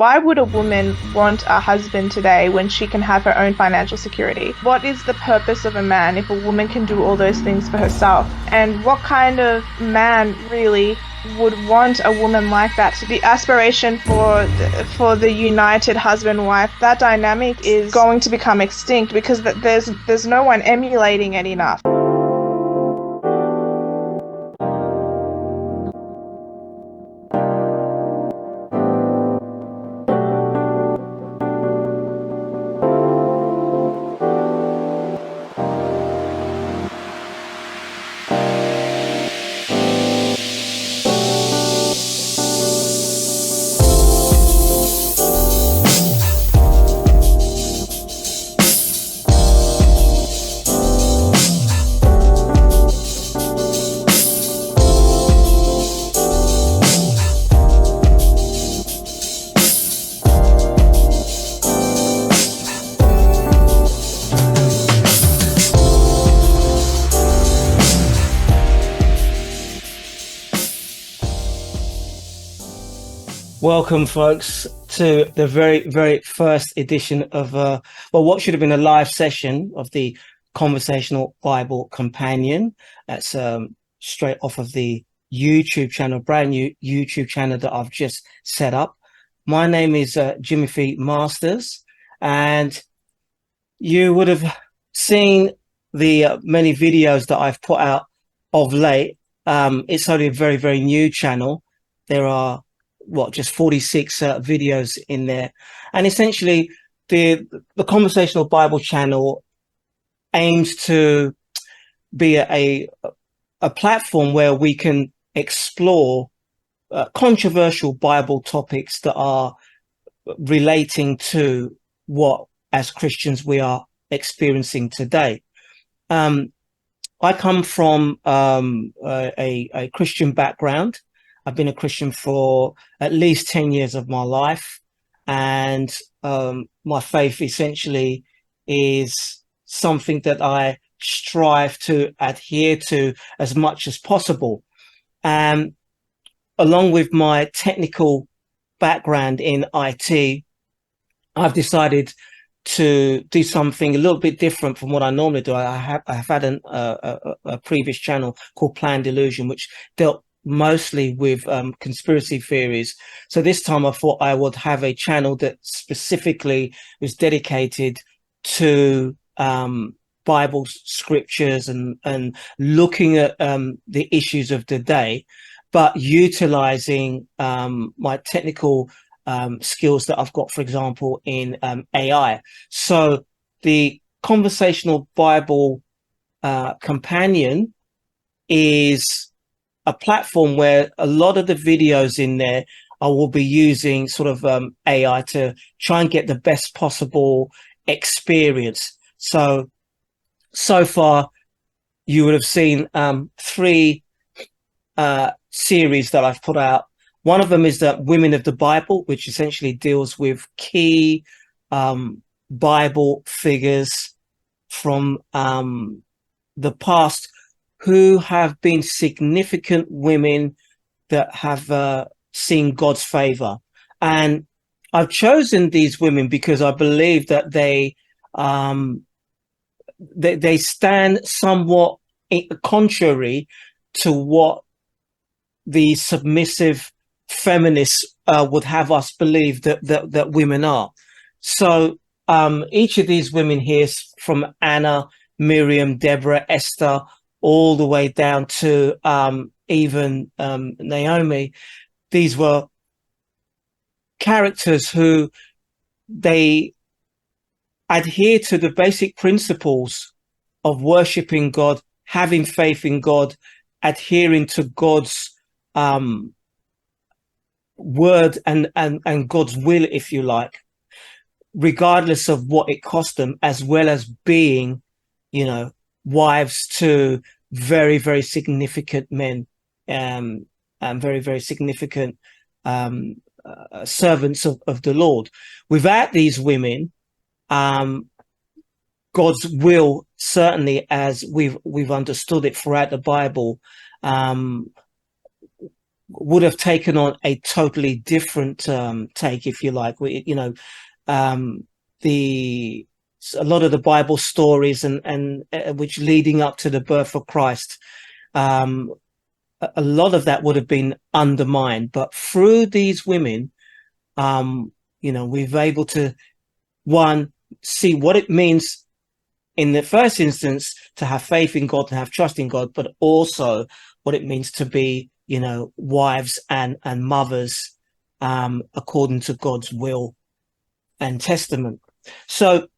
Why would a woman want a husband today when she can have her own financial security? What is the purpose of a man if a woman can do all those things for herself? And what kind of man really would want a woman like that? So the aspiration for the united husband-wife, that dynamic is going to become extinct because there's no one emulating it enough. Welcome, folks, to the very, very first edition of what should have been a live session of the Conversational Bible Companion. That's straight off of the YouTube channel, brand new YouTube channel that I've just set up. My name is Jimothy Masters, and you would have seen the many videos that I've put out of late. It's only a very, very new channel. There are just 46 videos in there, and essentially the Conversational Bible channel aims to be a platform where we can explore controversial Bible topics that are relating to what as Christians we are experiencing today. I come from a Christian background. I've been a Christian for at least 10 years of my life, and my faith essentially is something that I strive to adhere to as much as possible. Along with my technical background in IT, I've decided to do something a little bit different from what I normally do. I have had a previous channel called Planned Illusion, which dealt mostly with conspiracy theories. So this time I thought I would have a channel that specifically was dedicated to Bible scriptures and looking at the issues of the day, but utilizing my technical skills that I've got, for example, in AI. So the Conversational Bible Companion is a platform where a lot of the videos in there I will be using sort of AI to try and get the best possible experience. So far you would have seen three series that I've put out. One of them is the Women of the Bible, which essentially deals with key Bible figures from the past who have been significant women that have seen God's favor. And I've chosen these women because I believe that they stand somewhat contrary to what the submissive feminists would have us believe that women are. So each of these women here, from Anna, Miriam, Deborah, Esther, all the way down to even Naomi, these were characters who they adhere to the basic principles of worshiping God, having faith in God, adhering to God's word and God's will, if you like, regardless of what it cost them, as well as being, wives to very, very significant men, and very, very significant servants of the Lord. Without these women, God's will, certainly as we've understood it throughout the Bible, would have taken on a totally different take, if you like. A lot of the Bible stories and which leading up to the birth of Christ, a lot of that would have been undermined. But through these women, we've able to, one, see what it means in the first instance to have faith in God and have trust in God, but also what it means to be, wives and mothers, according to God's will and testament. So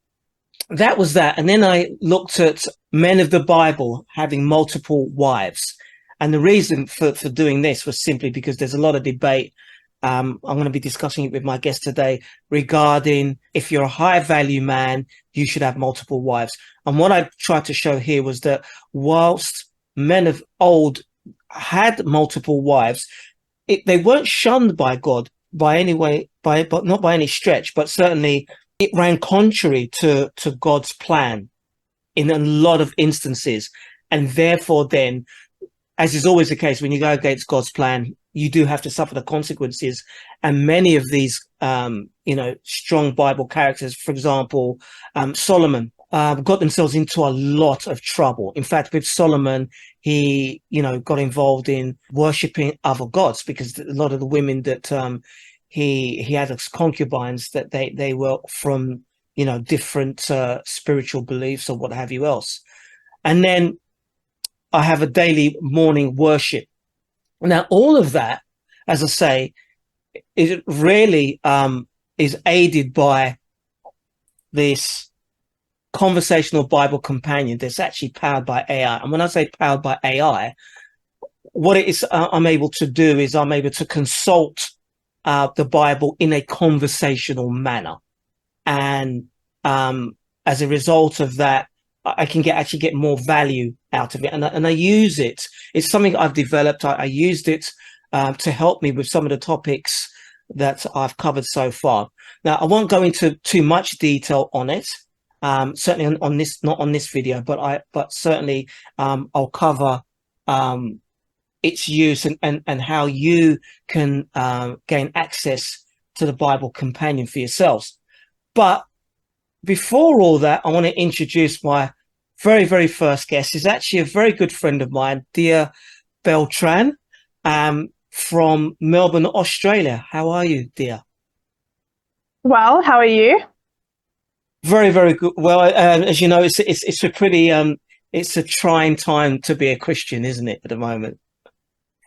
that was that. And then I looked at men of the Bible having multiple wives. And the reason for doing this was simply because there's a lot of debate. I'm going to be discussing it with my guest today regarding if you're a high value man, you should have multiple wives. And what I tried to show here was that whilst men of old had multiple wives, they weren't shunned by God by any way, but not by any stretch, but certainly it ran contrary to God's plan in a lot of instances. And therefore then, as is always the case, when you go against God's plan, you do have to suffer the consequences. And many of these, strong Bible characters, for example, Solomon, got themselves into a lot of trouble. In fact, with Solomon, he, got involved in worshipping other gods, because a lot of the women that he had as concubines, that they were from, different spiritual beliefs or what have you else. And then I have a daily morning worship. Now, all of that, as I say, it really is aided by this conversational Bible companion that's actually powered by AI. And when I say powered by AI, what it is I'm able to do is I'm able to consult the Bible in a conversational manner. And as a result of that, I can actually get more value out of it. And I use it. It's something I've developed. I used it to help me with some of the topics that I've covered so far. Now, I won't go into too much detail on it. Certainly on this, not on this video, but certainly I'll cover its use and how you can gain access to the Bible companion for yourselves. But before all that, I want to introduce my very, very first guest. Is actually a very good friend of mine, Dia Beltram, from Melbourne, Australia. How are you, Dia? Well, how are you? Very, very good. Well, as you know, it's a pretty it's a trying time to be a Christian, isn't it, at the moment?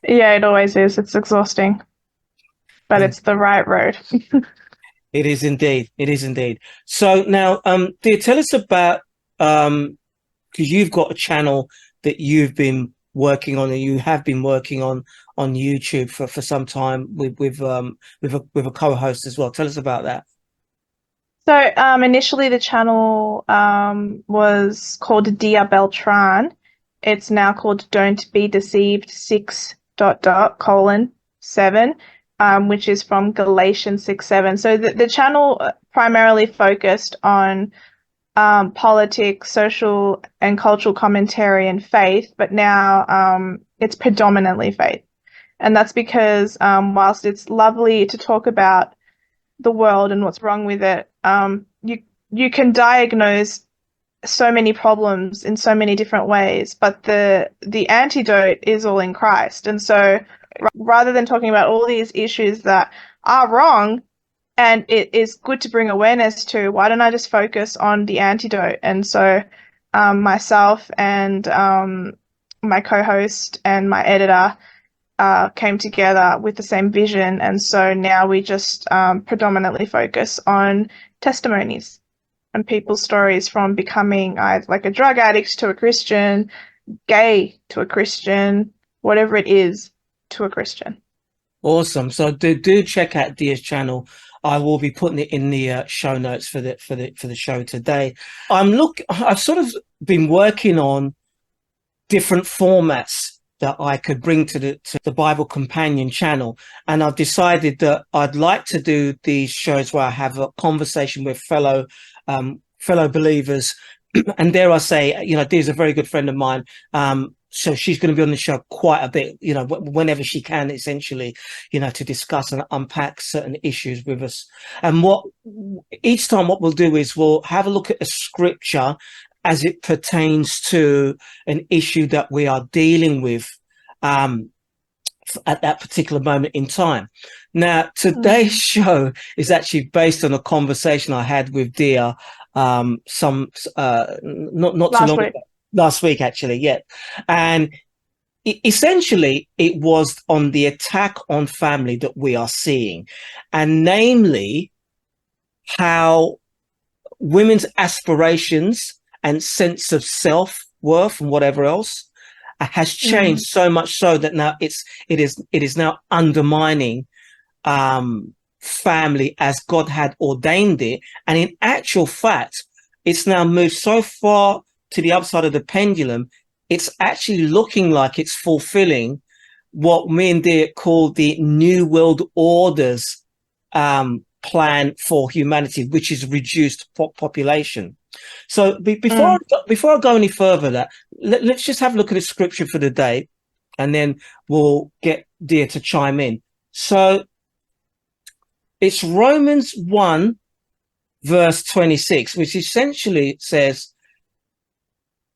Yeah, it always is. It's exhausting, but it's the right road. It is indeed. It is indeed. So now, Dia, tell us about, because you've got a channel that you've been working on, and you have been working on YouTube for some time with a co-host as well. Tell us about that. So initially the channel was called Dia Beltran. It's now called Don't Be Deceived 6::7, which is from Galatians 6:7. So the channel primarily focused on politics, social and cultural commentary, and faith, but now it's predominantly faith. And that's because whilst it's lovely to talk about the world and what's wrong with it, you can diagnose so many problems in so many different ways, but the antidote is all in Christ. And so rather than talking about all these issues that are wrong, and it is good to bring awareness to, why don't I just focus on the antidote? And so myself and my co-host and my editor came together with the same vision. And so now we just predominantly focus on testimonies and people's stories, from becoming like a drug addict to a Christian, gay to a Christian, whatever it is, to a Christian. Awesome. So do check out Dia's channel. I will be putting it in the show notes for the show today. I've sort of been working on different formats that I could bring to the Bible Companion channel, and I've decided that I'd like to do these shows where I have a conversation with fellow believers. And dare I say, Dia's a very good friend of mine. so she's going to be on the show quite a bit, whenever she can, essentially, to discuss and unpack certain issues with us. And each time what we'll do is we'll have a look at a scripture as it pertains to an issue that we are dealing with at that particular moment in time. Now, today's show is actually based on a conversation I had with Dia not too long ago. Last week, actually, yeah. And essentially, it was on the attack on family that we are seeing, and namely how women's aspirations and sense of self-worth and whatever else has changed so much so that now it is now undermining family as God had ordained it. And in actual fact, it's now moved so far to the upside of the pendulum, it's actually looking like it's fulfilling what me and Dia call the New World Order's plan for humanity, which is reduced population. So before I go any further, let's just have a look at the scripture for the day, and then we'll get Dia to chime in. So it's Romans 1, verse 26, which essentially says,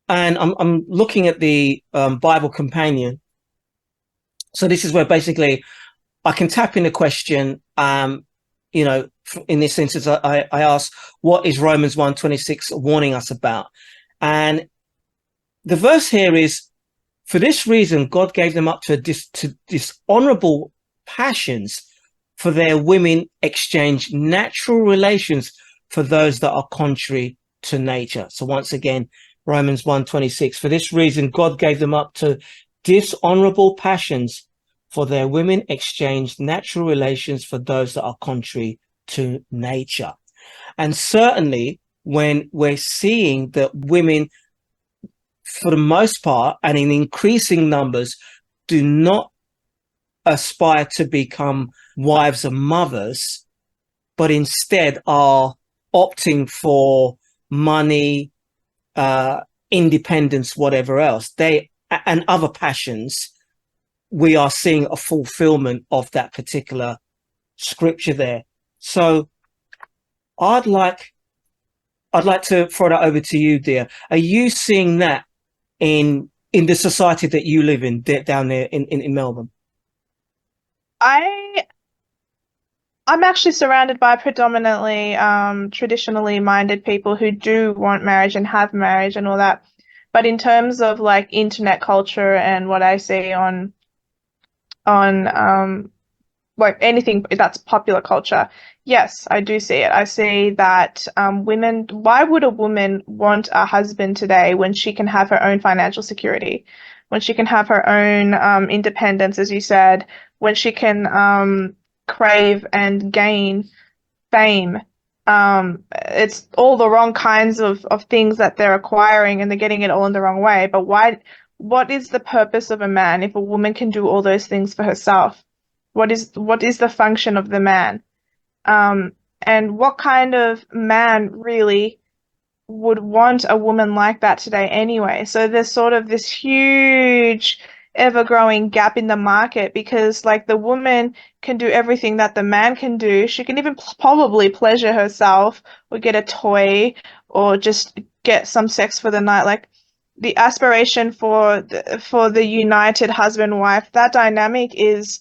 and I'm looking at the Bible Companion. So this is where basically I can tap in a question. In this instance, I ask, what is Romans 1:26 warning us about? And the verse here is, for this reason, God gave them up to dishonorable passions, for their women exchange natural relations for those that are contrary to nature. So once again, Romans 1:26, for this reason, God gave them up to dishonorable passions, for their women exchanged natural relations for those that are contrary to nature. And certainly when we're seeing that women, for the most part and in increasing numbers, do not aspire to become wives and mothers, but instead are opting for money, independence, whatever else, and other passions, we are seeing a fulfillment of that particular scripture there. So I'd like to throw that over to you, Dia. Are you seeing that in the society that you live in down there in Melbourne? I'm actually surrounded by predominantly traditionally minded people who do want marriage and have marriage and all that. But in terms of like internet culture and what I see on like anything that's popular culture, yes, I do see it. I see that women, why would a woman want a husband today when she can have her own financial security, when she can have her own independence, as you said, when she can crave and gain fame? It's all the wrong kinds of things that they're acquiring, and they're getting it all in the wrong way. But what is the purpose of a man if a woman can do all those things for herself? What is the function of the man? And what kind of man really would want a woman like that today anyway? So there's sort of this huge ever-growing gap in the market, because like the woman can do everything that the man can do. She can even probably pleasure herself or get a toy or just get some sex for the night. Like the aspiration for the united husband-wife, that dynamic is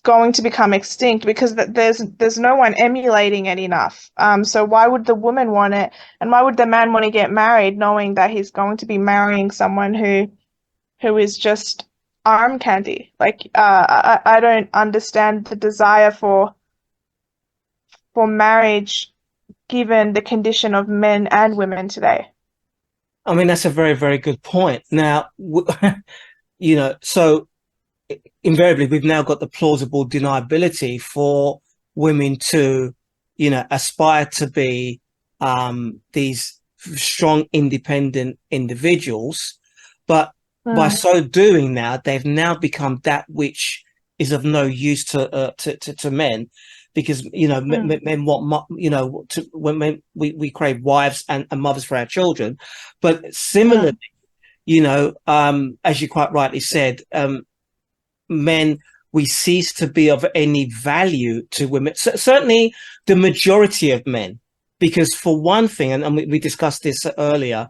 going to become extinct, because there's no one emulating it enough. So why would the woman want it, and why would the man want to get married knowing that he's going to be marrying someone who is just arm candy? Like I don't understand the desire for marriage given the condition of men and women today. I mean, that's a very, very good point. Now, so invariably we've now got the plausible deniability for women to, aspire to be these strong, independent individuals, but by so doing now, they've now become that which is of no use to men, because men want, when we crave wives and mothers for our children, but similarly, as you quite rightly said, men, we cease to be of any value to women. Certainly the majority of men, because for one thing, and we discussed this earlier,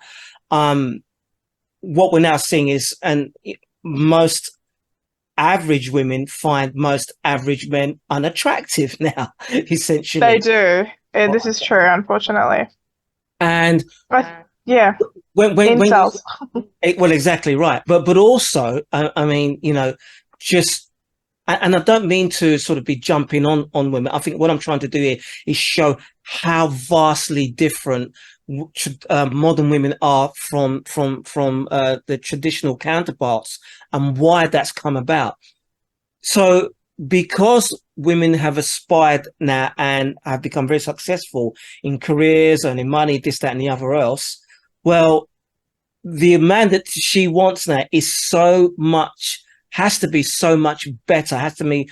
what we're now seeing is, and most average women find most average men unattractive now, essentially. They do. This is true, unfortunately. And yeah, when incels. well, exactly right. But also, I mean, just, and I don't mean to sort of be jumping on women. I think what I'm trying to do here is show how vastly different modern women are from the traditional counterparts, and why that's come about. So because women have aspired now and have become very successful in careers and in money, this, that, and the other else, well, the man that she wants now has to be so much better, has to be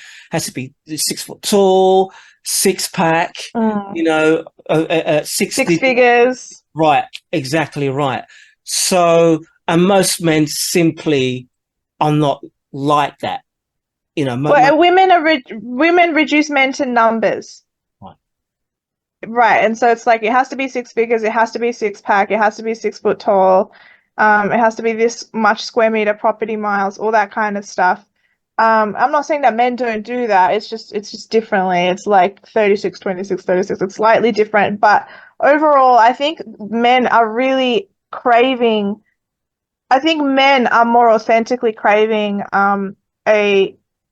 6 foot tall, six pack, six figures. Right, exactly right. So, and most men simply are not like that. Women reduce men to numbers. Right. And so it's like, it has to be 6 figures, it has to be six pack, it has to be 6 foot tall, it has to be this much square meter property miles, all that kind of stuff. I'm not saying that men don't do that. It's just differently. It's like 36, 26, 36. It's slightly different. But overall, I think men are really craving, I think men are more authentically craving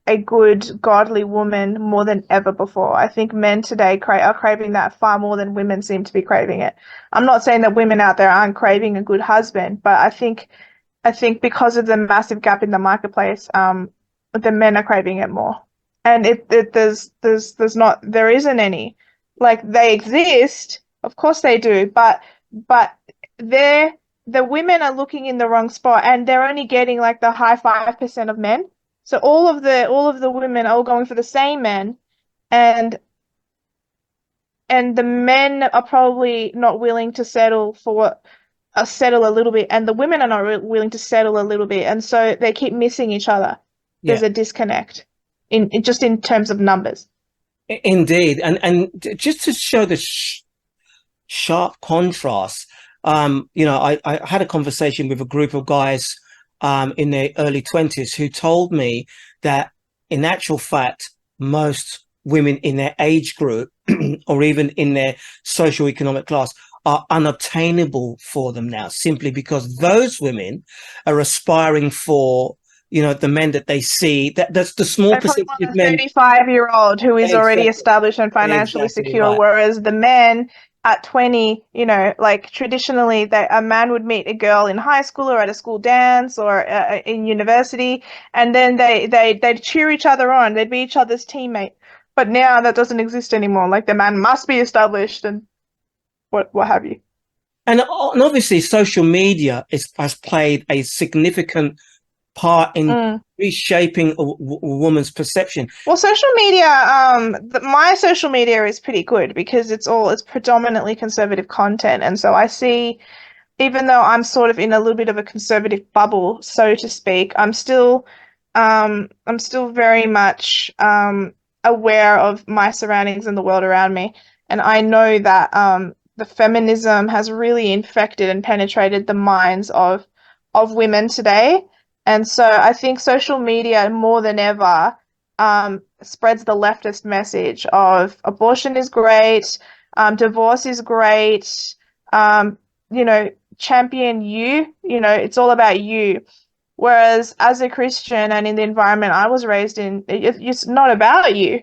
a good, godly woman more than ever before. I think men today are craving that far more than women seem to be craving it. I'm not saying that women out there aren't craving a good husband, but I think because of the massive gap in the marketplace, the men are craving it more. And there isn't any. Like, they exist, of course they do, but the women are looking in the wrong spot, and they're only getting like the high 5% of men. So all of the women are all going for the same men, and the men are probably not willing to settle a little bit, and the women are not willing to settle a little bit, and so they keep missing each other. There's a disconnect in terms of numbers. Indeed, and just to show the sharp contrast, I had a conversation with a group of guys in their early 20s who told me that in actual fact, most women in their age group or even in their socio-economic class are unobtainable for them now, simply because those women are aspiring for, the men that they see. That's the small percentage of men. 35-year-old who is already established and financially secure, right. Whereas the men at 20, like traditionally, a man would meet a girl in high school or at a school dance or in university, and then they'd cheer each other on. They'd be each other's teammate. But now that doesn't exist anymore. Like, the man must be established and what have you. And obviously, social media has played a significant part in reshaping a woman's perception. Well, social media, my social media is pretty good because it's predominantly conservative content, and so I see, even though I'm sort of in a little bit of a conservative bubble, so to speak, I'm still very much aware of my surroundings and the world around me, and I know that the feminism has really infected and penetrated the minds of women today. And so I think social media more than ever spreads the leftist message of abortion is great, divorce is great, champion you, it's all about you. Whereas as a Christian and in the environment I was raised in, it's not about you.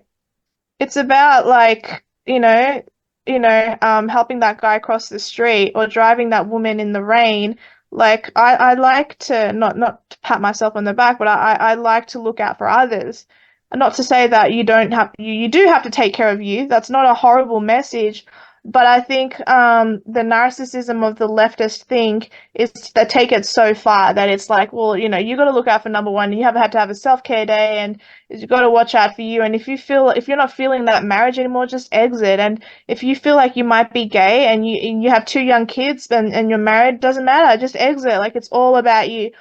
It's about, like, helping that guy cross the street or driving that woman in the rain. Like, I like to not to pat myself on the back, but I like to look out for others. And not to say that you do have to take care of you. That's not a horrible message. But I think the narcissism of the leftist thing is they take it so far that it's like, well, you know, you got to look out for number one. You haven't had to have a self-care day, and you got to watch out for you. And if you're not feeling that marriage anymore, just exit. And if you feel like you might be gay and you have 2 young kids and you're married, doesn't matter. Just exit. Like, it's all about you.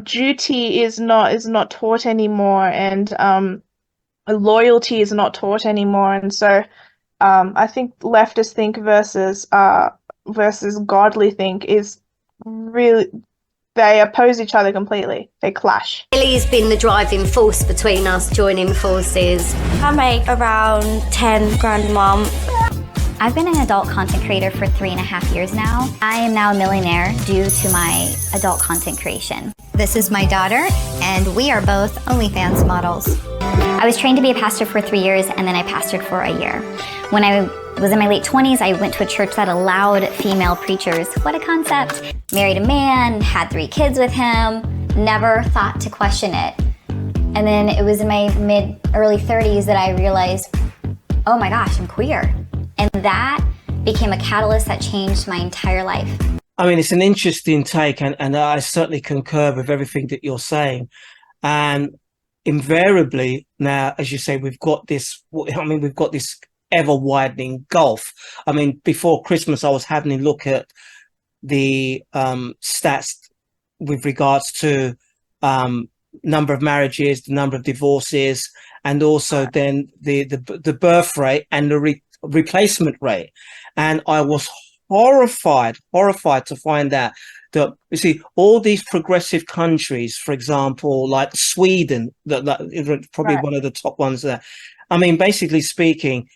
Duty is not taught anymore, and loyalty is not taught anymore. And so I think leftist think versus godly think is really, they oppose each other completely. They clash. Ellie's been the driving force between us joining forces. I make around 10 grand a month. I've been an adult content creator for 3.5 years now. I am now a millionaire due to my adult content creation. This is my daughter, and we are both OnlyFans models. I was trained to be a pastor for 3 years, and then I pastored for a year. When I was in my late 20s, I went to a church that allowed female preachers. What a concept. Married a man, had 3 kids with him, never thought to question it. And then it was in my early 30s that I realized, oh my gosh, I'm queer. And that became a catalyst that changed my entire life. I mean, it's an interesting take, and I certainly concur with everything that you're saying. And invariably now, as you say, we've got this ever widening gulf. I mean, before Christmas, I was having a look at the stats with regards to number of marriages, the number of divorces, and also then the birth rate and the replacement rate. And I was horrified to find out that, you see, all these progressive countries, for example, like Sweden, that is probably one of the top ones there. I mean, basically speaking,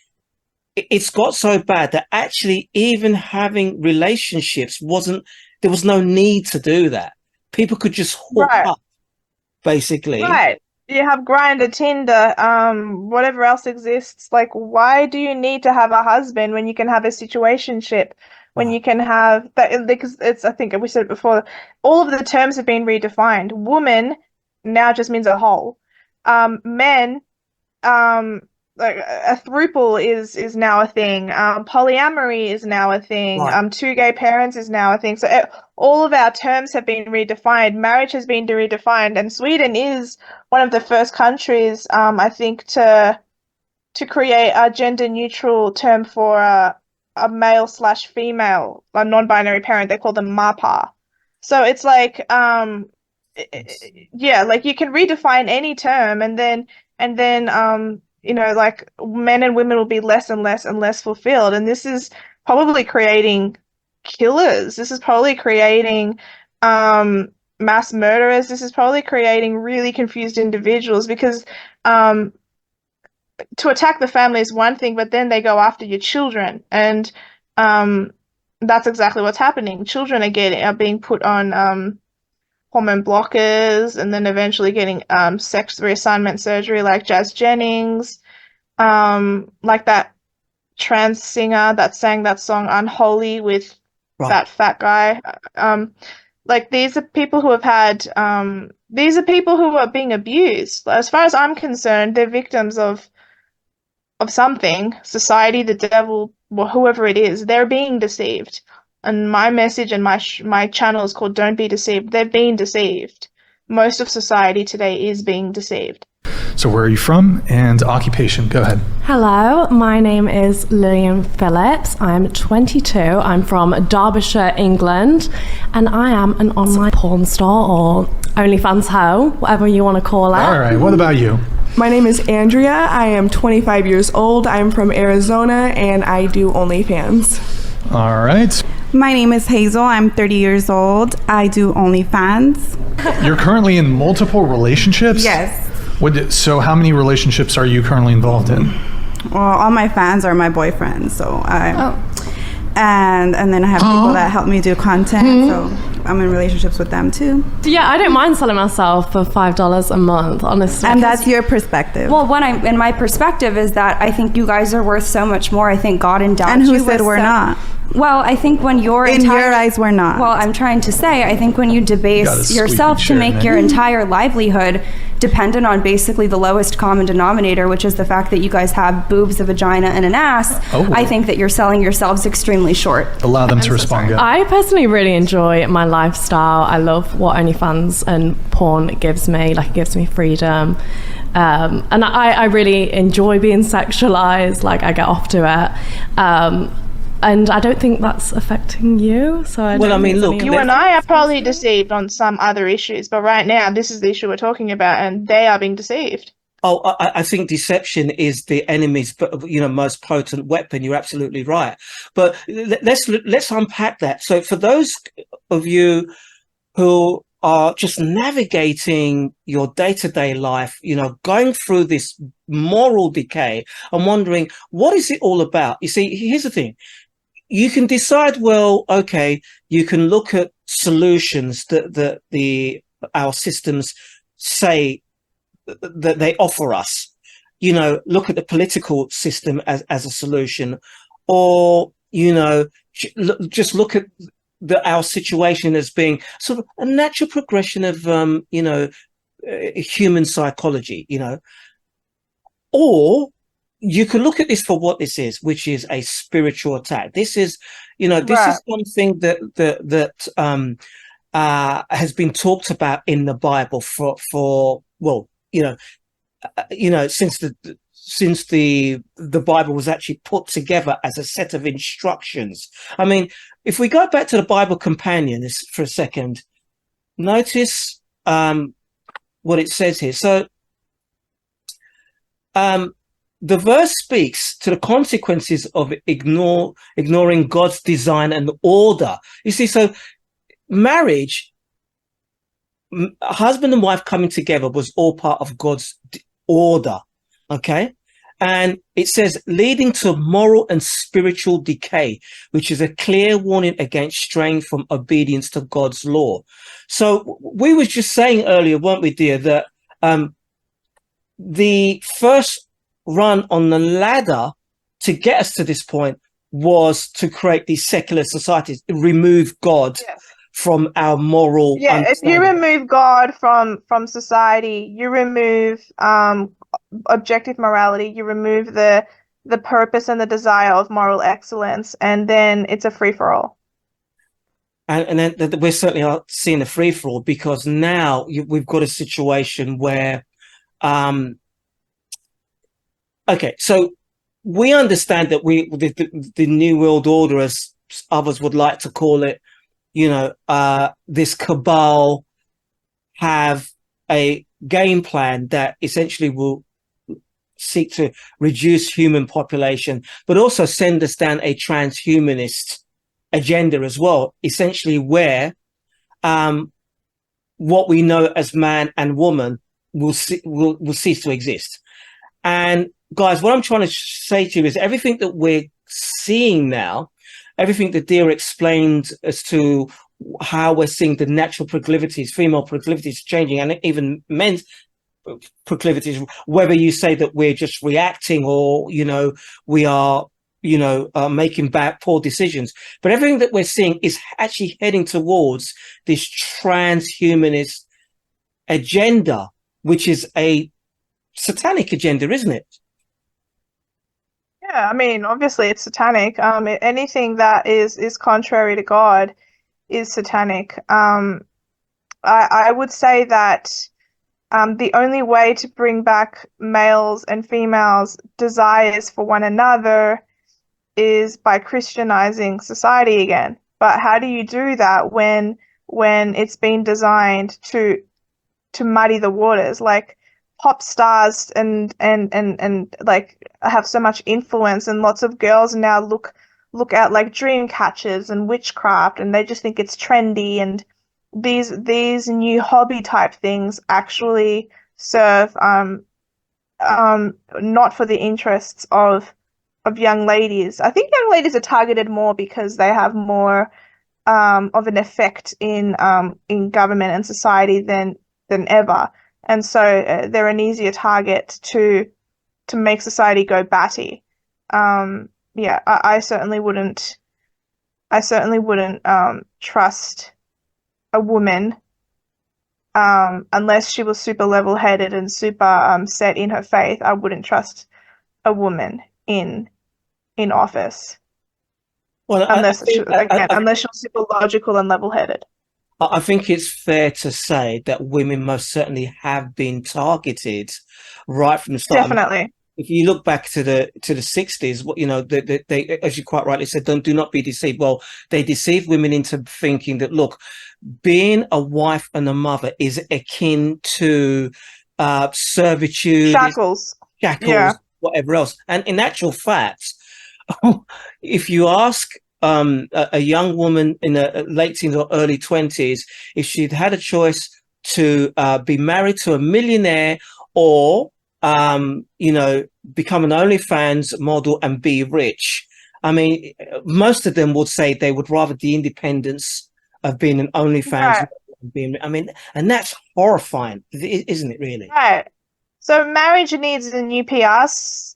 it's got so bad that actually even having relationships there was no need to do that. People could just hook up, basically. Right. You have Grindr, Tinder, whatever else exists. Like, why do you need to have a husband when you can have a situationship? When you can have that? Because I think we said it before, all of the terms have been redefined. Woman now just means a whole. Men, like a throuple is now a thing. Polyamory is now a thing. Right. 2 gay parents is now a thing. So all of our terms have been redefined. Marriage has been redefined, and Sweden is one of the first countries, I think, to create a gender neutral term for a male/female, a non-binary parent. They call them mapa. So it's like, yeah, like you can redefine any term, and then you know, like men and women will be less and less and less fulfilled. And this is probably creating killers. This is probably creating mass murderers. This is probably creating really confused individuals, because to attack the family is one thing, but then they go after your children. And that's exactly what's happening. Children are being put on hormone blockers, and then eventually getting sex reassignment surgery, like Jazz Jennings, like that trans singer that sang that song Unholy with that fat guy. Like, these are people who have had these are people who are being abused. As far as I'm concerned, they're victims of something, society, the devil, or whoever it is. They're being deceived. And my message and my channel is called Don't Be Deceived. They're being deceived. Most of society today is being deceived. So where are you from and occupation? Go ahead. Hello, my name is Lillian Phillips. I'm 22. I'm from Derbyshire, England, and I am an online porn star, or OnlyFans hoe, whatever you want to call it. All right, what about you? My name is Andrea. I am 25 years old. I'm from Arizona, and I do OnlyFans. All right. My name is Hazel. I'm 30 years old. I do OnlyFans. You're currently in multiple relationships? Yes. So how many relationships are you currently involved in? Well, all my fans are my boyfriends, so and then I have people that help me do content, so I'm in relationships with them too. Yeah, I don't mind selling myself for $5 a month, honestly. And that's your perspective. Well, my perspective is that I think you guys are worth so much more. I think God endowed you. And who said we're not? Well, I think when you're in your eyes, we're not. Well, I'm trying to say, I think when you debase yourself to make your entire livelihood dependent on basically the lowest common denominator, which is the fact that you guys have boobs, a vagina, and an ass, I think that you're selling yourselves extremely short. Allow them to respond. I personally really enjoy my lifestyle. I love what OnlyFans and porn gives me. Like, it gives me freedom. And I really enjoy being sexualized. Like, I get off to it. And I don't think that's affecting you. So I mean, look, you and I are probably deceived on some other issues, but right now this is the issue we're talking about, and they are being deceived. Oh, I think deception is the enemy's, most potent weapon. You're absolutely right. But let's unpack that. So for those of you who are just navigating your day-to-day life, going through this moral decay and wondering, what is it all about? You see, here's the thing. You can decide, well, okay, you can look at solutions that our systems say that they offer us, look at the political system as a solution, or, just look at our situation as being sort of a natural progression of, human psychology, or you can look at this for what this is, which is a spiritual attack. This is, this is something that has been talked about in the Bible for since the Bible was actually put together as a set of instructions. I mean, if we go back to the Bible Companion for a second, notice what it says here. So, the verse speaks to the consequences of ignoring God's design and order. You see, so marriage, husband and wife coming together was all part of God's order, okay? And it says, leading to moral and spiritual decay, which is a clear warning against straying from obedience to God's law. So we were just saying earlier, weren't we, Dia, that the first run on the ladder to get us to this point was to create these secular societies, remove God from our moral if you remove God from society, you remove objective morality, you remove the purpose and the desire of moral excellence, and then it's a free-for-all. And then we're certainly seeing a free-for-all, because now we've got a situation where okay, so we understand that the New World Order, as others would like to call it, this cabal have a game plan that essentially will seek to reduce human population, but also send us down a transhumanist agenda as well, essentially where what we know as man and woman will cease to exist. And guys, what I'm trying to say to you is everything that we're seeing now, everything that Dia explained as to how we're seeing the natural proclivities, female proclivities changing, and even men's proclivities, whether you say that we're just reacting or, we are, making poor decisions. But everything that we're seeing is actually heading towards this transhumanist agenda, which is a satanic agenda, isn't it? Yeah, I mean, obviously it's satanic. Anything that is contrary to God is satanic. I would say that the only way to bring back males and females' desires for one another is by Christianizing society again. But how do you do that when it's been designed to muddy the waters? Like, pop stars and like have so much influence, and lots of girls now look at like dream catchers and witchcraft, and they just think it's trendy, and these new hobby type things actually serve not for the interests of young ladies. I think young ladies are targeted more because they have more of an effect in government and society than ever. And so they're an easier target to make society go batty. I certainly wouldn't I certainly wouldn't trust a woman unless she was super level-headed and super set in her faith. I wouldn't trust a woman in office. Well, unless she was super logical and level-headed. I think it's fair to say that women most certainly have been targeted right from the start. Definitely. I mean, if you look back to the 60s, you know, they, as you quite rightly said, do not be deceived. Well, they deceived women into thinking that, look, being a wife and a mother is akin to servitude, shackles, yeah, whatever else. And in actual fact, if you ask a young woman in the late teens or early 20s, if she'd had a choice to be married to a millionaire or you know, become an OnlyFans model and be rich, I mean, most of them would say they would rather the independence of being an OnlyFans. Right. Being, I mean, and that's horrifying, isn't it? Really? Right. So marriage needs a new PR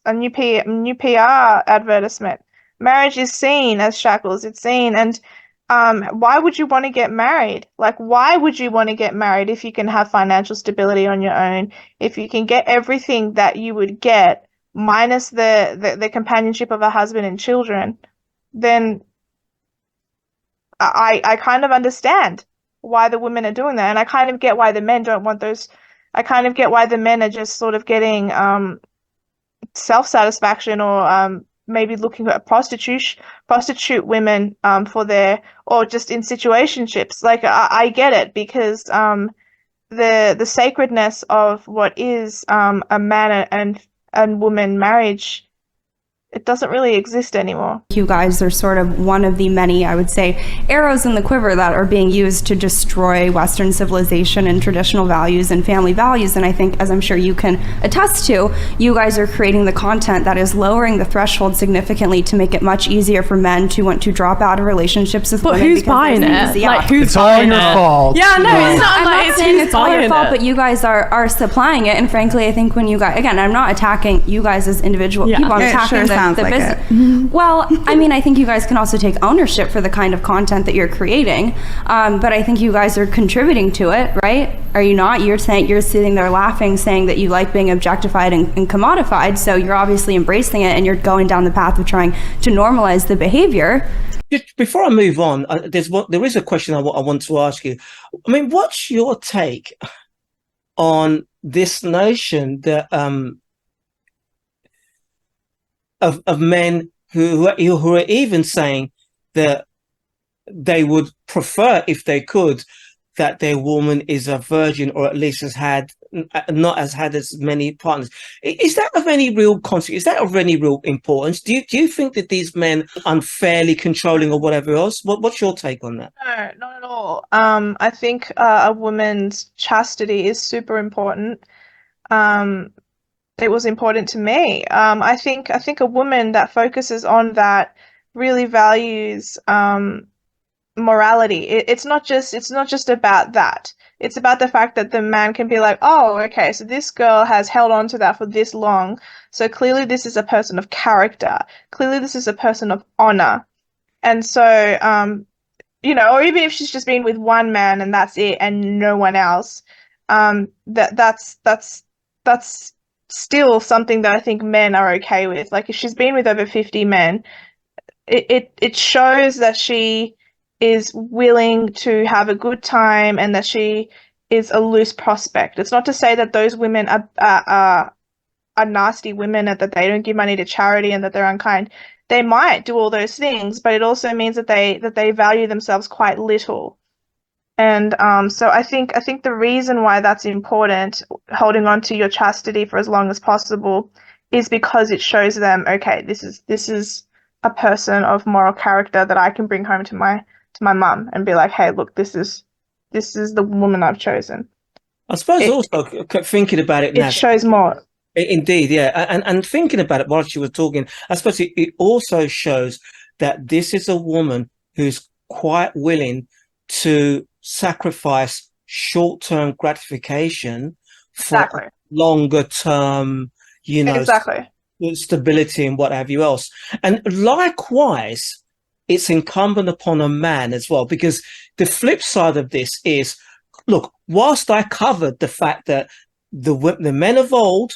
advertisement. Marriage is seen as shackles. It's seen, and why would you want to get married? Like, why would you want to get married if you can have financial stability on your own? If you can get everything that you would get minus the companionship of a husband and children, then I kind of understand why the women are doing that, and I kind of get why the men don't want those. I kind of get why the men are just sort of getting self-satisfaction or maybe looking at prostitute women for their, or just in situationships. Like I get it, because the sacredness of what is a man and woman marriage, it doesn't really exist anymore. You guys are sort of one of the many, I would say, arrows in the quiver that are being used to destroy Western civilization and traditional values and family values. And I think, as I'm sure you can attest to, you guys are creating the content that is lowering the threshold significantly to make it much easier for men to want to drop out of relationships with women. But who's buying it? Like, who's it's all buying your it? fault. Yeah, no, Well, it's not I'm like not saying it's all your buying fault, it. but you guys are supplying it. And frankly, I think when you guys, again, I'm not attacking you guys as individual people. I'm attacking the business. Well, I mean, I think you guys can also take ownership for the kind of content that you're creating, but I think you guys are contributing to it, right? Are you not? You're sitting there laughing, saying that you like being objectified and commodified, so you're obviously embracing it, and you're going down the path of trying to normalize the behavior. Just before I move on, there is a question I want to ask you. I mean, what's your take on this notion that of men who are even saying that they would prefer, if they could, that their woman is a virgin, or at least has had as many partners? Is that of any real consequence? Is that of any real importance? Do you think that these men are unfairly controlling or whatever else? What's your take on that? No, not at all. I think a woman's chastity is super important. It was important to me. I think a woman that focuses on that really values morality. It's not just about that. It's about the fact that the man can be like, oh, okay, so this girl has held on to that for this long, so clearly this is a person of character. Clearly this is a person of honor. And so, you know, or even if she's just been with one man and that's it and no one else, that's still something that I think men are okay with. Like, if she's been with over 50 men, it shows that she is willing to have a good time and that she is a loose prospect. It's not to say that those women are nasty women and that they don't give money to charity and that they're unkind. They might do all those things, but it also means that they value themselves quite little. And so I think the reason why that's important, holding on to your chastity for as long as possible, is because it shows them, okay, this is a person of moral character that I can bring home to my mum and be like, hey, look, this is the woman I've chosen. I suppose also thinking about it now, it shows more. Indeed, yeah, and thinking about it while she was talking, I suppose it also shows that this is a woman who's quite willing to sacrifice short-term gratification for longer-term, you know, stability and what have you else. And likewise, it's incumbent upon a man as well, because the flip side of this is, look, whilst I covered the fact that the men of old,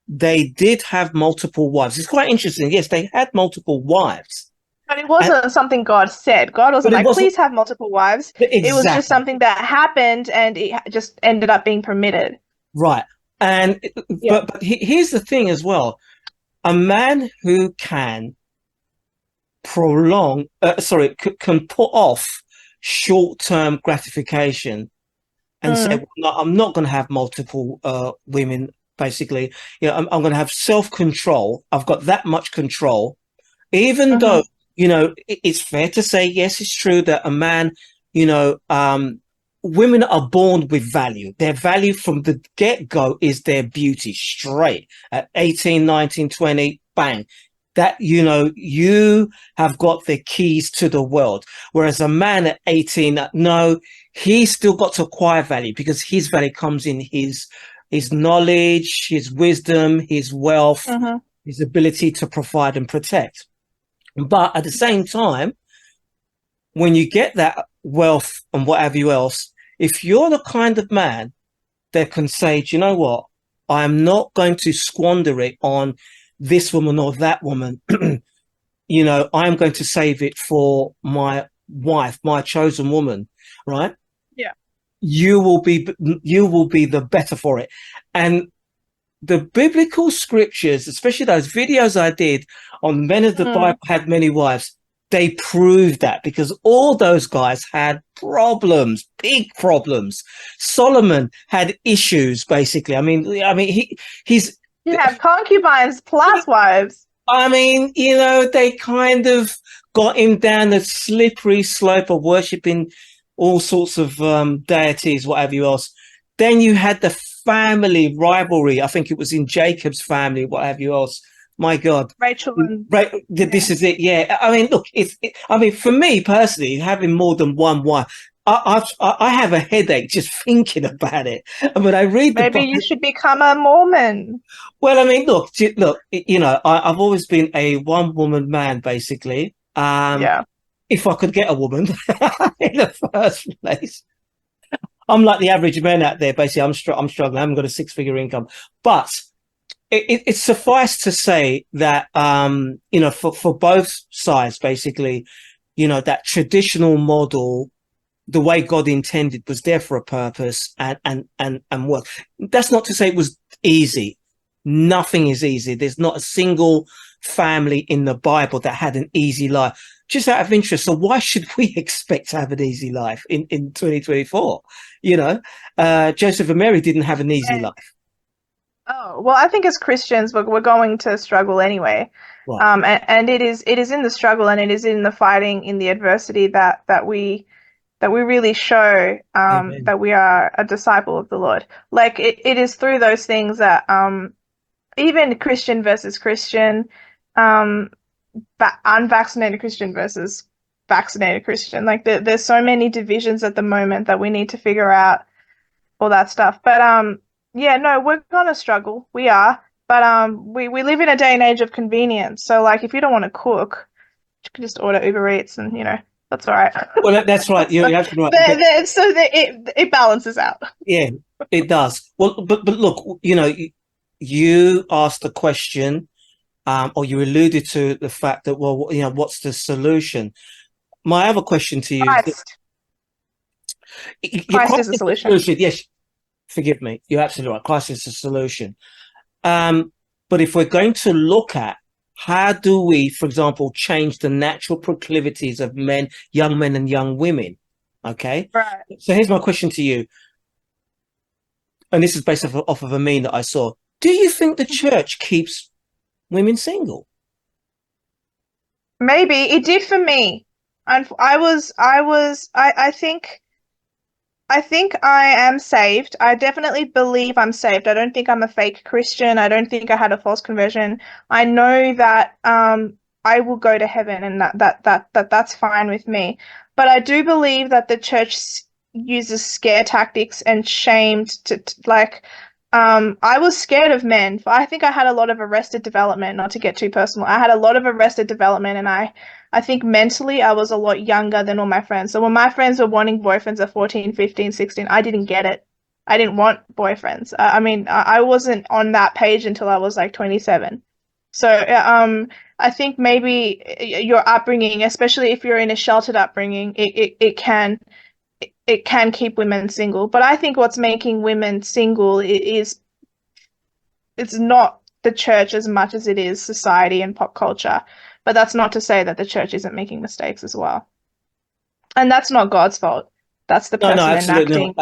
they did have multiple wives. It's quite interesting. Yes, they had multiple wives. But it wasn't something God said. God wasn't like, please have multiple wives. Exactly. It was just something that happened, and it just ended up being permitted. Right. And but here's the thing as well. A man who can can put off short-term gratification and say, well, no, I'm not going to have multiple women, basically. I'm going to have self-control. I've got that much control, even though, it's fair to say, yes, it's true that a man, women are born with value. Their value from the get-go is their beauty, straight. At 18, 19, 20, bang. That, you have got the keys to the world. Whereas a man at 18, no, he's still got to acquire value, because his value comes in his knowledge, his wisdom, his wealth, his ability to provide and protect. But at the same time, when you get that wealth and whatever else, if you're the kind of man that can say, do you know what? I am not going to squander it on this woman or that woman. I am going to save it for my wife, my chosen woman, right? Yeah. You will be the better for it. And the biblical scriptures, especially those videos I did on men of the Bible had many wives, they prove that, because all those guys had problems, big problems. Solomon had issues, basically. I mean, he's have concubines plus wives. I mean, they kind of got him down the slippery slope of worshipping all sorts of deities, whatever else. Then you had the family rivalry. I think it was in Jacob's family, whatever else. My God, Rachel. This is it. Yeah. I mean, look, for me personally, having more than one wife, I have a headache just thinking about it. And when I read maybe you should become a Mormon. Well, I mean, look, I've always been a one-woman man, basically. If I could get a woman in the first place. I'm like the average man out there, basically. I'm struggling. I haven't got a six-figure income. But it's suffice to say that, for both sides, basically, that traditional model, the way God intended, was there for a purpose and work. That's not to say it was easy. Nothing is easy. There's not a single family in the Bible that had an easy life. Just out of interest, so why should we expect to have an easy life in 2024? Joseph and Mary didn't have an easy life. Oh, well, I think as Christians, we're going to struggle anyway. Right. And it is in the struggle, and it is in the fighting, in the adversity that we really show that we are a disciple of the Lord. Like it is through those things that even Christian versus Christian, unvaccinated Christian versus vaccinated Christian, like there's so many divisions at the moment that we need to figure out all that stuff. But we're gonna struggle. We are. But we live in a day and age of convenience. So like if you don't want to cook, you can just order Uber Eats, and that's all right. Well, that's right. You're absolutely right. So it balances out. Yeah, it does. Well, but look, you asked the question, or you alluded to the fact that, well, what's the solution? My other question to you Christ. Christ is the solution. Yes, forgive me. You're absolutely right. Christ is the solution. But if we're going to look at how do we, for example, change the natural proclivities of young men and young women? Okay. Right. So here's my question to you. And this is based off of a meme that I saw. Do you think the church keeps women single? Maybe it did for me. And I think I am saved. I definitely believe I'm saved. I don't think I'm a fake Christian. I don't think I had a false conversion. I know that I will go to heaven, and that's fine with me. But I do believe that the church uses scare tactics and shame to I was scared of men. I think I had a lot of arrested development, not to get too personal. I had a lot of arrested development, and I think mentally I was a lot younger than all my friends. So when my friends were wanting boyfriends at 14, 15, 16, I didn't get it. I didn't want boyfriends. I mean, I wasn't on that page until I was like 27. So I think maybe your upbringing, especially if you're in a sheltered upbringing, it can keep women single. But I think what's making women single is it's not the church as much as it is society and pop culture. But that's not to say that the church isn't making mistakes as well. And that's not God's fault. That's the person enacting.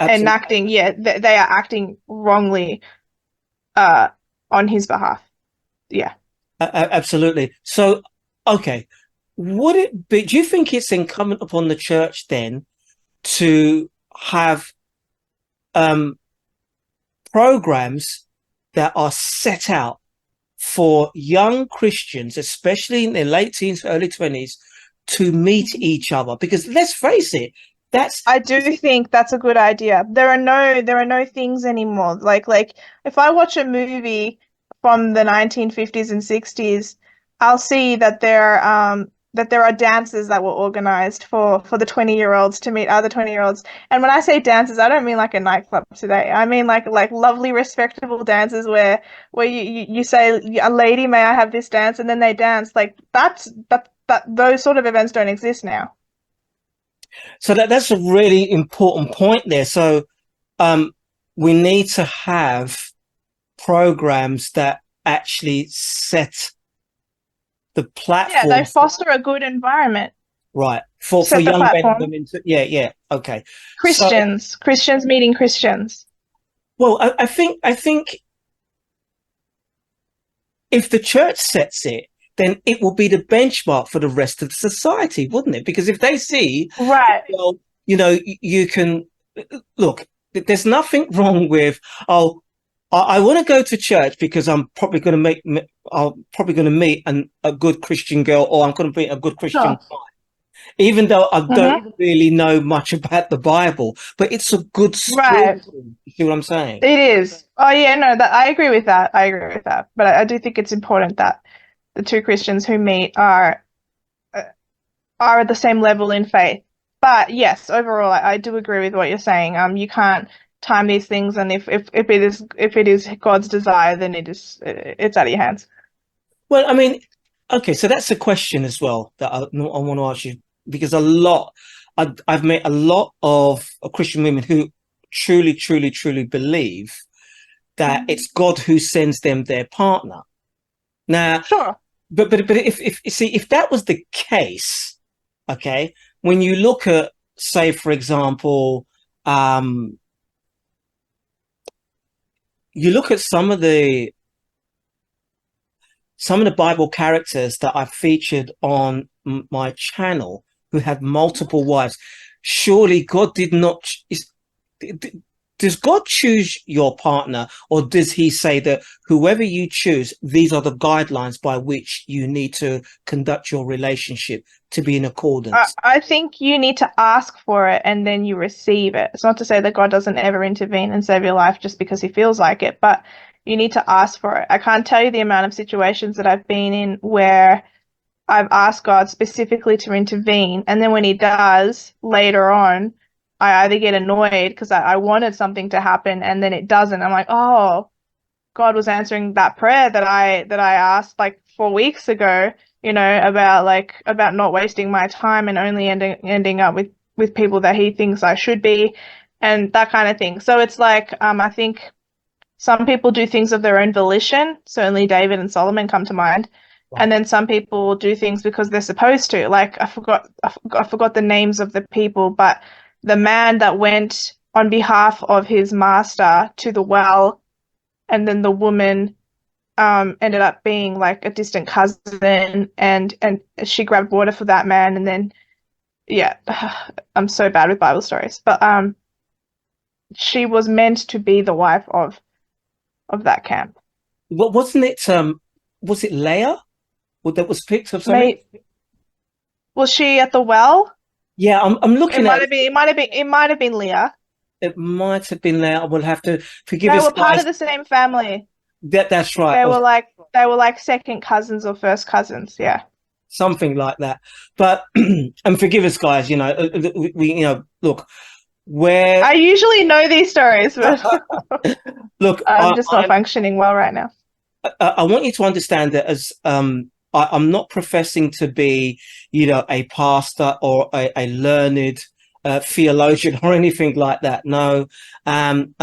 Enacting, yeah, they are acting wrongly on his behalf. Yeah. Absolutely. So, okay, would it be, do you think it's incumbent upon the church then to have programs that are set out for young Christians, especially in their late teens, early 20s, to meet each other? Because let's face it, I do think that's a good idea. There are no things anymore. Like if I watch a movie from the 1950s and 60s, I'll see that there are dances that were organized for the 20-year-olds to meet other 20-year-olds. And when I say dances, I don't mean like a nightclub today. I mean like lovely, respectable dances where you say, a lady, may I have this dance? And then they dance. Like that those sort of events don't exist now. So that's a really important point there. So we need to have programs that actually set the platform. Yeah, they foster a good environment. Right. For young men and women. Yeah. Okay. Christians meeting Christians. Well, I think if the church sets it, then it will be the benchmark for the rest of society, wouldn't it? Because if they see, right, well, you can look, there's nothing wrong with, I want to go to church because I'm probably going to meet a good Christian girl, or I'm going to meet a good Christian guy, even though I don't really know much about the Bible. But it's a good story. Right. You see what I'm saying? It is. Oh yeah, no, I agree with that. But I do think it's important that the two Christians who meet are at the same level in faith. But yes, overall, I do agree with what you're saying. You can't time these things, and if it is God's desire, then it's out of your hands. Well, I mean, okay, so that's a question as well that I want to ask you, because I've met a lot of Christian women who truly believe that it's God who sends them their partner. Now, sure. But if that was the case, okay, when you look at, say, for example, you look at some of the Bible characters that I've featured on my channel who had multiple wives. Surely God did not. Does God choose your partner, or does he say that whoever you choose, these are the guidelines by which you need to conduct your relationship to be in accordance? I think you need to ask for it and then you receive it. It's not to say that God doesn't ever intervene and save your life just because he feels like it, but you need to ask for it. I can't tell you the amount of situations that I've been in where I've asked God specifically to intervene, and then when he does later on, I either get annoyed because I wanted something to happen and then it doesn't. I'm like, oh, God was answering that prayer that I asked like 4 weeks ago, about not wasting my time and only ending up with people that he thinks I should be, and that kind of thing. So it's like, I think some people do things of their own volition. Certainly David and Solomon come to mind. Wow. And then some people do things because they're supposed to. Like I forgot the names of the people, but the man that went on behalf of his master to the well, and then the woman ended up being like a distant cousin, and she grabbed water for that man, and then I'm so bad with Bible stories, but she was meant to be the wife of that camp. Well, wasn't it? Was it Leah that was picked up? Was she at the well? Yeah, I'm looking at it. It might have been Leah. It might have been there. I will have to forgive They us, were part guys. of the same family. That's right. They were like second cousins or first cousins. Yeah. Something like that. But and forgive us, guys. You know, we look where I usually know these stories, but look, I'm just not functioning well right now. I want you to understand that as I'm not professing to be, a pastor or a learned theologian or anything like that. No, and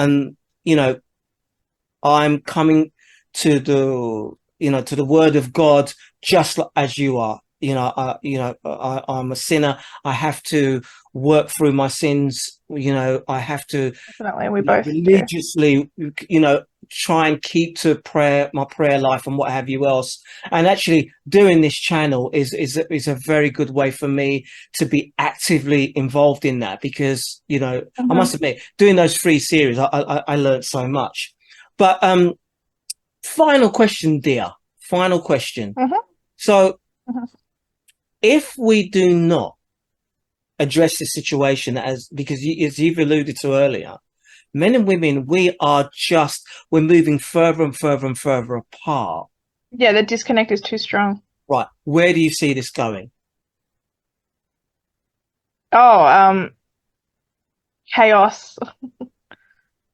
I'm coming to the Word of God just as you are. I'm a sinner. I have to work through my sins. I have to Definitely, we both religiously, try and keep to my prayer life and what have you else. And actually doing this channel is a very good way for me to be actively involved in that, because, I must admit, doing those 3 series, I learned so much. But final question, Dia. Final question. So if we do not address the situation because as you've alluded to earlier, men and women, we're moving further and further and further apart. Yeah, the disconnect is too strong. Right. Where do you see this going? Chaos.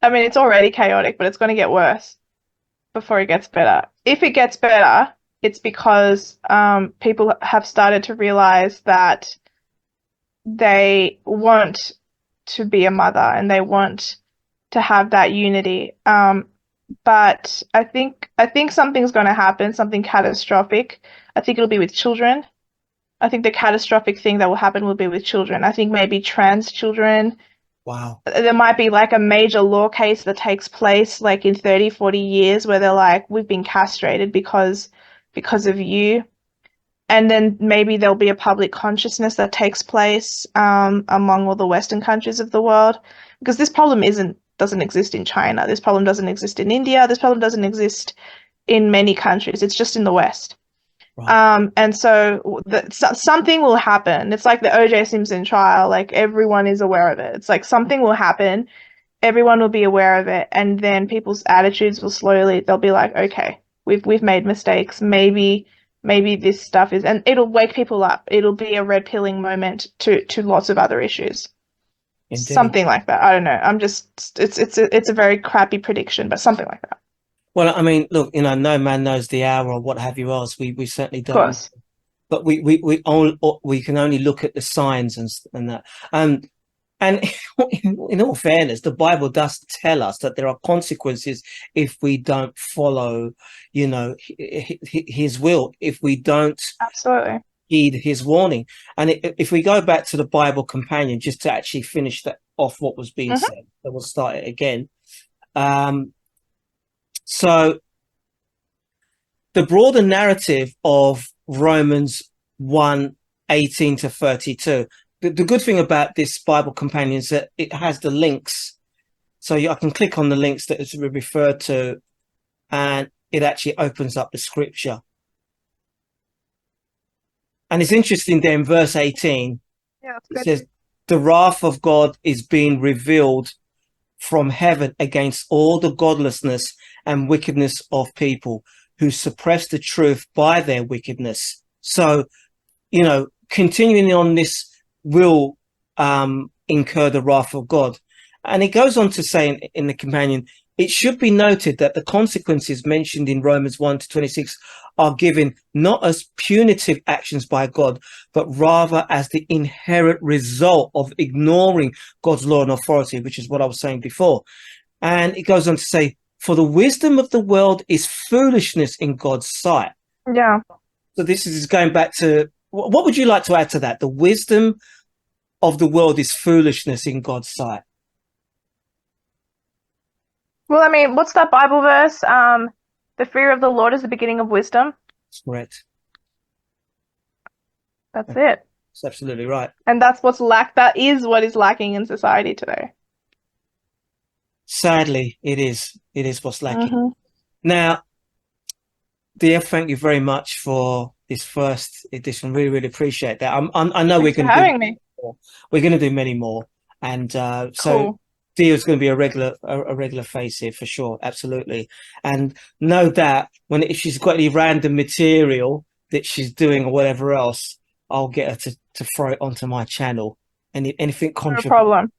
I mean, it's already chaotic, but it's going to get worse before it gets better. If it gets better, it's because people have started to realize that they want to be a mother and they want to have that unity. But I think something's going to happen, something catastrophic. I think it'll be with children. I think the catastrophic thing that will happen will be with children. I think maybe trans children. Wow. There might be like a major law case that takes place like in 30, 40 years where they're like, we've been castrated because of you. And then maybe there'll be a public consciousness that takes place among all the Western countries of the world, because this problem doesn't exist in China. This problem doesn't exist in India. This problem doesn't exist in many countries. It's just in the West. Right. And so something will happen. It's like the O.J. Simpson trial. Like everyone is aware of it. It's like something will happen. Everyone will be aware of it. And then people's attitudes will they'll be like, okay, we've made mistakes. Maybe this stuff and it'll wake people up. It'll be a red pilling moment to lots of other issues. Indeed. Something like that. I don't know. It's a very crappy prediction, but something like that. Well, I mean, look, no man knows the hour or what have you else. We certainly don't. Of course. But we can only look at the signs and that. And in all fairness, the Bible does tell us that there are consequences if we don't follow, his will, if we don't absolutely heed his warning. And if we go back to the Bible Companion, just to actually finish that off what was being said, then we'll start it again. So the broader narrative of Romans 1:18 to 32. The good thing about this Bible Companion is that it has the links. So I can click on the links that it's referred to, and it actually opens up the scripture. And it's interesting there in verse 18, it says, the wrath of God is being revealed from heaven against all the godlessness and wickedness of people who suppress the truth by their wickedness. So, continuing on, this will incur the wrath of God. And it goes on to say in the companion, it should be noted that the consequences mentioned in Romans 1:26 are given not as punitive actions by God, but rather as the inherent result of ignoring God's law and authority, which is what I was saying before. And it goes on to say, for the wisdom of the world is foolishness in God's sight. Yeah. So this is going back to, what would you like to add to that? The wisdom of the world is foolishness in God's sight. Well, I mean, what's that Bible verse? The fear of the Lord is the beginning of wisdom. That's correct. That's it. That's absolutely right. And that's that is what is lacking in society today. Sadly, it is. It is what's lacking. Now, Dia, thank you very much for this first edition. Really, really appreciate that. I know we're going to do many more. And so Dia's going to be a regular face here for sure, absolutely. And no doubt, if she's got any random material that she's doing or whatever else, I'll get her to throw it onto my channel. Anything No problem.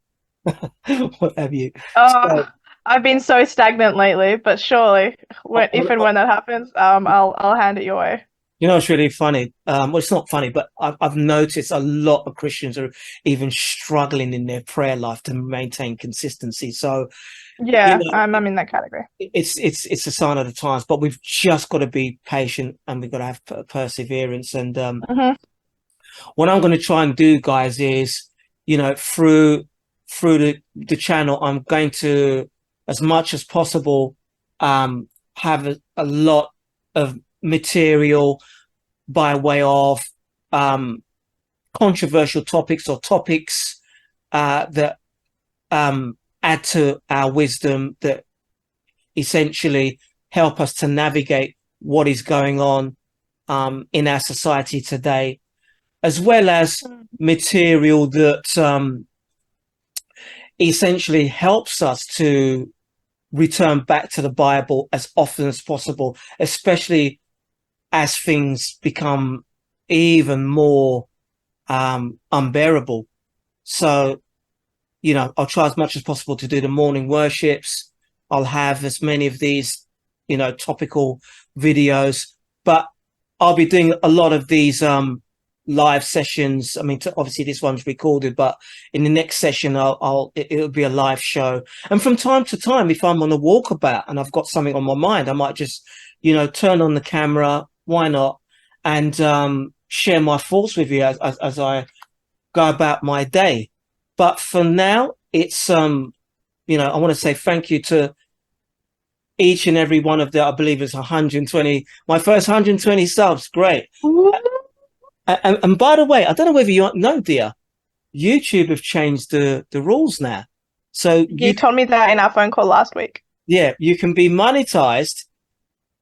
what have you? I've been so stagnant lately, but surely, if and when that happens, I'll hand it your way. You know, it's really funny. Well, it's not funny, but I've noticed a lot of Christians are even struggling in their prayer life to maintain consistency. So, yeah, I'm in that category. It's a sign of the times, but we've just got to be patient and we've got to have perseverance. And what I'm going to try and do, guys, is, you know, through the channel, I'm going to, as much as possible, have a lot of material by way of controversial topics or topics that add to our wisdom, that essentially help us to navigate what is going on in our society today, as well as material that essentially helps us to return back to the Bible as often as possible, especially as things become even more unbearable. So, you know, I'll try as much as possible to do the morning worships. I'll have as many of these, you know, topical videos, but I'll be doing a lot of these live sessions. I mean, obviously this one's recorded, but in the next session, it'll be a live show. And from time to time, if I'm on a walkabout and I've got something on my mind, I might just, you know, turn on the camera. Why not? And share my thoughts with you as I go about my day. But for now, it's, you know, I want to say thank you to each and every one of I believe it's 120, my first 120 subs. Great. And by the way, I don't know whether you know, Dia, YouTube have changed the rules now. So you told me that in our phone call last week. Yeah, you can be monetized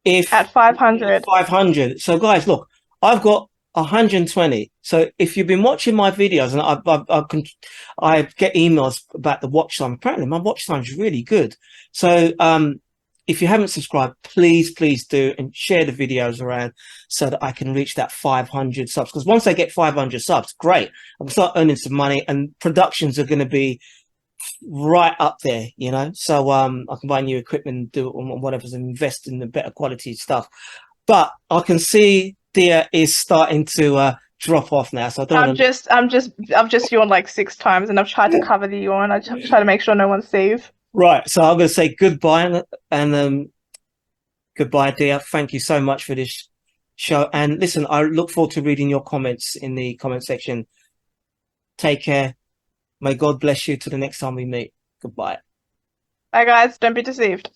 if at 500. 500. So guys, look, I've got 120. So if you've been watching my videos, and I get emails about the watch time. Apparently my watch time is really good. So if you haven't subscribed, please do, and share the videos around so that I can reach that 500 subs. Because once I get 500 subs, great, I can start earning some money, and productions are going to be right up there, you know. So I can buy new equipment and do whatever, and invest in the better quality stuff. But I can see Dia is starting to drop off now. So I don't. I've just yawned like 6 times, and I've tried to cover the yawn. I just try to make sure no one sees. Right, so I'm going to say goodbye, and goodbye, Dia. Thank you so much for this show. And listen, I look forward to reading your comments in the comment section. Take care. May God bless you till the next time we meet. Goodbye. Bye, guys. Don't be deceived.